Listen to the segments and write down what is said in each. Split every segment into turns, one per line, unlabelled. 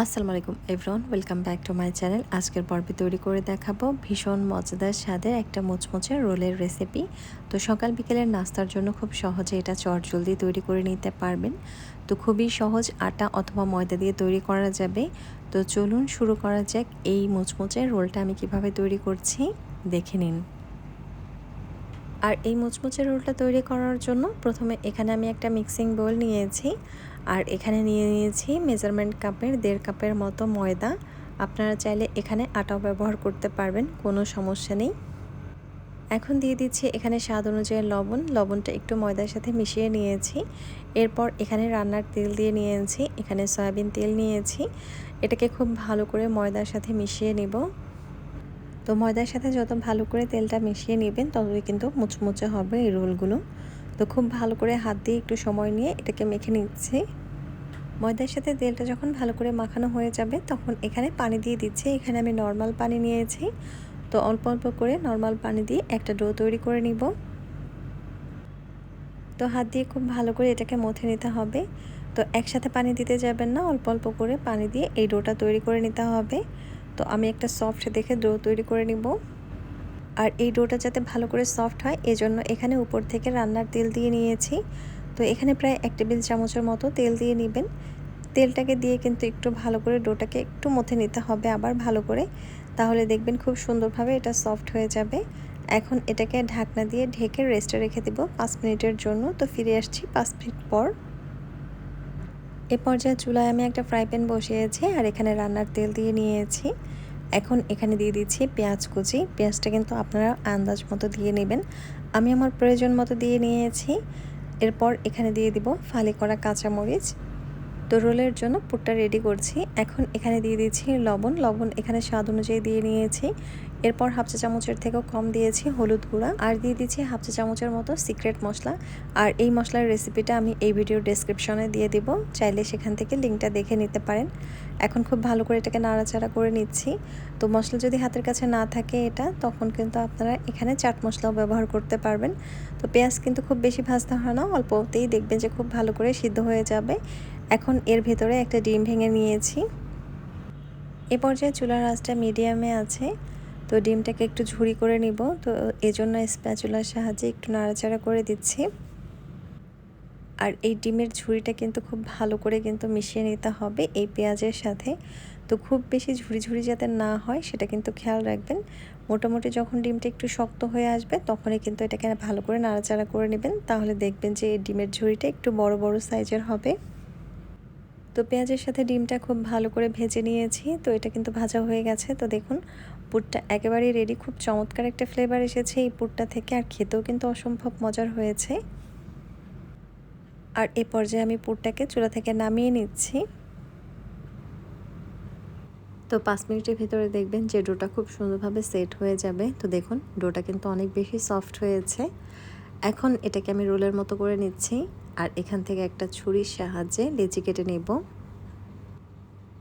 আসসালামু আলাইকুম everyone, welcome back to my channel. আজকের পর্বে তৈরি করে দেখাবো ভীষণ মজাদার স্বাদের একটা মুচমুচে রোলের রেসিপি। তো সকাল বিকেলের নাস্তার জন্য খুব সহজে এটা চটজলদি তৈরি করে নিতে পারবেন। তো খুবই সহজ, আটা অথবা ময়দা দিয়ে তৈরি করা যাবে। তো চলুন শুরু করা যাক। এই মুচমুচে রোলটা আমি কিভাবে তৈরি করছি দেখে নিন। আর এই মুচমুচে রোলটা তৈরি করার জন্য প্রথমে এখানে আমি একটা মিক্সিং বোল নিয়েছি, আর এখানে নিয়ে নিয়েছি মেজারমেন্ট কাপের 1.5 কাপের মতো ময়দা। আপনারা চাইলে এখানে আটাও ব্যবহার করতে পারবেন, কোনো সমস্যা নেই। এখন দিয়ে দিচ্ছি এখানে স্বাদ অনুযায়ী লবণ। লবণটা একটু ময়দার সাথে মিশিয়ে নিয়েছি। এরপর এখানে রান্নার তেল দিয়ে নিয়েছি, এখানে সয়াবিন তেল নিয়েছি। এটাকে খুব ভালো করে ময়দার সাথে মিশিয়ে নেব। তো ময়দার সাথে যত ভালো করে তেলটা মিশিয়ে নেবেন ততই কিন্তু মুচমুচে হবে এই রোলগুলো। তো খুব ভালো করে হাত দিয়ে একটু সময় নিয়ে এটাকে মেখে নিচ্ছি। ময়দার সাথে তেলটা যখন ভালো করে মাখানো হয়ে যাবে তখন এখানে পানি দিয়ে দিচ্ছি। এখানে আমি নর্মাল পানি নিয়েছি। তো অল্প অল্প করে নর্মাল পানি দিয়ে একটা ডো তৈরি করে নিব। তো হাত দিয়ে খুব ভালো করে এটাকে মথে নিতে হবে। তো একসাথে পানি দিতে যাবেন না, অল্প অল্প করে পানি দিয়ে এই ডোটা তৈরি করে নিতে হবে। তো আমি একটা সফট দেখে ডো তৈরি করে নিব। আর এই ডোটা যাতে ভালো করে সফট হয় এজন্য এখানে উপর থেকে রান্নার তেল দিয়ে নিয়েছি। তো এখানে প্রায় 1 টেবিল চামচের মতো তেল দিয়ে নেবেন। তেলটাকে দিয়ে কিন্তু একটু ভালো করে ডোটাকে একটু মথে নিতে হবে আবার ভালো করে, তাহলে দেখবেন খুব সুন্দরভাবে এটা সফট হয়ে যাবে। এখন এটাকে ঢাকনা দিয়ে ঢেকে রেস্টে রেখে দেব 5 মিনিটের জন্য। তো ফিরে আসছি 5 মিনিট পর। এ পর্যায়ে চুলায় আমি একটা ফ্রাই প্যান বসিয়েছি, আর এখানে রান্নার তেল দিয়ে নিয়েছি। এখন এখানে দিয়ে দিচ্ছি পেঁয়াজ কুচি। পেঁয়াজটা কিন্তু আপনারা আন্দাজ মতো দিয়ে নেবেন, আমি আমার প্রয়োজন মতো দিয়ে নিয়েছি। এরপর এখানে দিয়ে দিব ফালি করা কাঁচামরিচ। তো রোলের জন্য পুরটা রেডি করছি। এখন এখানে দিয়ে দিচ্ছি লবণ। লবণ এখানে স্বাদ অনুযায়ী দিয়ে নিয়েছি। এরপর হাফ চা চামচের থেকেও কম দিয়েছি হলুদ গুঁড়া, আর দিয়ে দিচ্ছি হাফ চা চামচের মতো সিক্রেট মশলা। আর এই মশলার রেসিপিটা আমি এই ভিডিওর ডেসক্রিপশনে দিয়ে দেব, চাইলে সেখান থেকে লিঙ্কটা দেখে নিতে পারেন। এখন খুব ভালো করে এটাকে নাড়াচাড়া করে নিচ্ছি। তো মশলা যদি হাতের কাছে না থাকে তখন কিন্তু আপনারা এখানে চাট মশলাও ব্যবহার করতে পারবেন। তো পেঁয়াজ কিন্তু খুব বেশি ভাজতে হয় না, অল্পতেই দেখবেন যে খুব ভালো করে সিদ্ধ হয়ে যাবে। এখন এর ভেতরে একটা ডিম ভেঙে নিয়েছি। এ পর্যায়ে চুলার আঁচটা মিডিয়ামে আছে। তো ডিমটাকে একটু ঝুরি করে নিব। তো এজন্য স্প্যাচুলার সাহায্যে একটু নাড়াচাড়া করে দিচ্ছি। আর এই ডিমের ঝুরিটা কিন্তু খুব ভালো করে কিন্তু মিশিয়ে নিতে হবে এই পেঁয়াজের সাথে। তো খুব বেশি ঝুরি ঝুরি যাতে না হয় সেটা কিন্তু খেয়াল রাখবেন। মোটামুটি যখন ডিমটা একটু শক্ত হয়ে আসবে তখনই কিন্তু এটাকে ভালো করে নাড়াচাড়া করে নেবেন, তাহলে দেখবেন যে এই ডিমের ঝুরিটা একটু বড় বড় সাইজের হবে। তো পেঁয়াজের সাথে ডিমটা খুব ভালো করে ভেজে নিয়েছি। তো এটা কিন্তু ভাজা হয়ে গেছে। তো দেখুন পুরটা একেবারেই রেডি। খুব চমৎকার একটা ফ্লেভার এসেছে এই পুরটা থেকে, আর খেতেও কিন্তু অসম্ভব মজার হয়েছে। আর এ পর্যায়ে আমি পুরটাকে চুলা থেকে নামিয়ে নিচ্ছি। তো 5 মিনিটের ভিতরে দেখবেন যে ডোটা খুব সুন্দরভাবে সেট হয়ে যাবে। তো দেখুন ডোটা কিন্তু অনেক বেশি সফট হয়েছে। এখন এটাকে আমি রোলের মতো করে নিচ্ছি, আর এখান থেকে একটা ছুরির সাহায্যে লেচি কেটে নেব।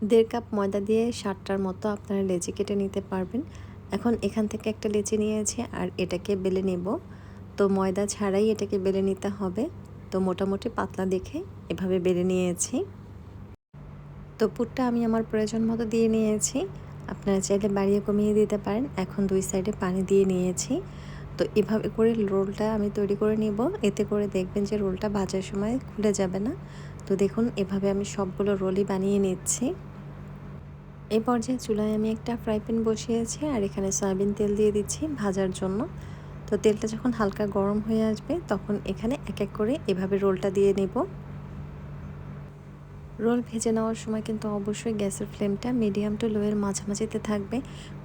1.5 কাপ ময়দা দিয়ে 7টার মতো আপনারা লেচি কেটে নিতে পারবেন। এখন এখান থেকে একটা লেচি নিয়েছি আর এটাকে বেলে নেব। তো ময়দা ছাড়াই এটাকে বেলে নিতে হবে। তো মোটামুটি পাতলা দেখে এভাবে বেলে নিয়েছি। তো পুরটা আমি আমার প্রয়োজন মতো দিয়ে নিয়েছি, আপনারা চাইলে বাড়িয়ে কমিয়ে দিতে পারেন। এখন 2 সাইডে পানি দিয়ে নিয়েছি। তো এভাবে করে রোলটা আমি তৈরি করে নিব, এতে করে দেখবেন যে রোলটা ভাজার সময় খুলে যাবে না। তো দেখুন এভাবে আমি সবগুলো রোলই বানিয়ে নিচ্ছি। এই পর্যায়ে চুলায় আমি একটা ফ্রাই প্যান বসিয়েছি, আর এখানে সয়াবিন তেল দিয়ে দিচ্ছি ভাজার জন্য। তো তেলটা যখন হালকা গরম হয়ে আসবে তখন এখানে এক এক করে এভাবে রোলটা দিয়ে নেব। রোল ভেজে নেওয়ার সময় কিন্তু অবশ্যই গ্যাসের ফ্লেমটা মিডিয়াম টু লো এর মাঝামাঝিতে থাকবে।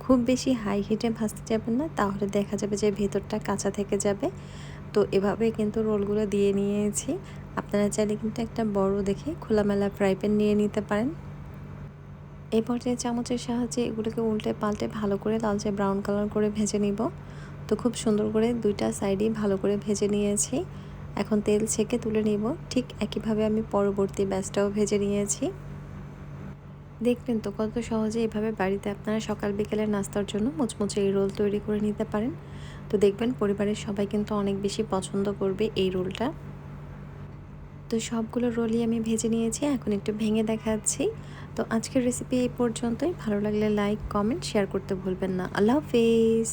খুব বেশি হাই হিটে ভাজতে যাবেন না, তাহলে দেখা যাবে যে ভেতরটা কাঁচা থেকে যাবে। তো এভাবে কিন্তু রোলগুলো দিয়ে নিয়েছি। আপনারা চাইলে কিন্তু একটা বড় দেখে খোলামেলা ফ্রাই প্যান নিয়ে নিতে পারেন। এই পর্যায়ে চামচের সাহায্যে এগুলোকে উল্টে পাল্টে ভালো করে লালচে ব্রাউন কালার করে ভেজে নিব। তো খুব সুন্দর করে দুইটা সাইডই ভালো করে ভেজে নিয়েছি। এখন তেল ছেঁকে তুলে নিব। ঠিক একইভাবে আমি পরবর্তী ব্যাচটাও ভেজে নিয়েছি। দেখলেন তো কত সহজে এভাবে বাড়িতে আপনারা সকাল বিকেলের নাস্তার জন্য মুচমুচে এই রোল তৈরি করে নিতে পারেন। তো দেখবেন পরিবারের সবাই কিন্তু অনেক বেশি পছন্দ করবে এই রোলটা। তো সবগুলো রোলই আমি ভেজে নিয়েছি, এখন একটু ভেঙে দেখাচ্ছি। তো আজকের রেসিপি এই পর্যন্তই। ভালো লাগলে লাইক, কমেন্ট, শেয়ার করতে ভুলবেন না। আল্লাহ হাফেজ।